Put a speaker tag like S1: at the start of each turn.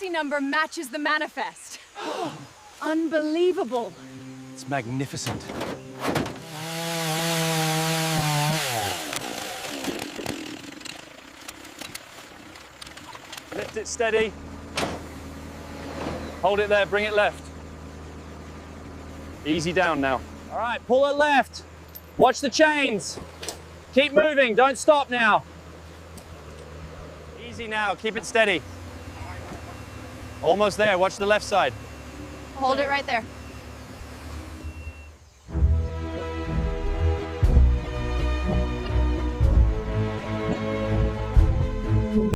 S1: chassis number matches the manifest. Unbelievable.
S2: It's magnificent.
S3: Lift it steady. Hold it there, bring it left. Easy down now. All right, pull it left. Watch the chains. Keep moving, don't stop now. Easy now, keep it steady. Almost there, watch the left side.
S1: Hold it right there.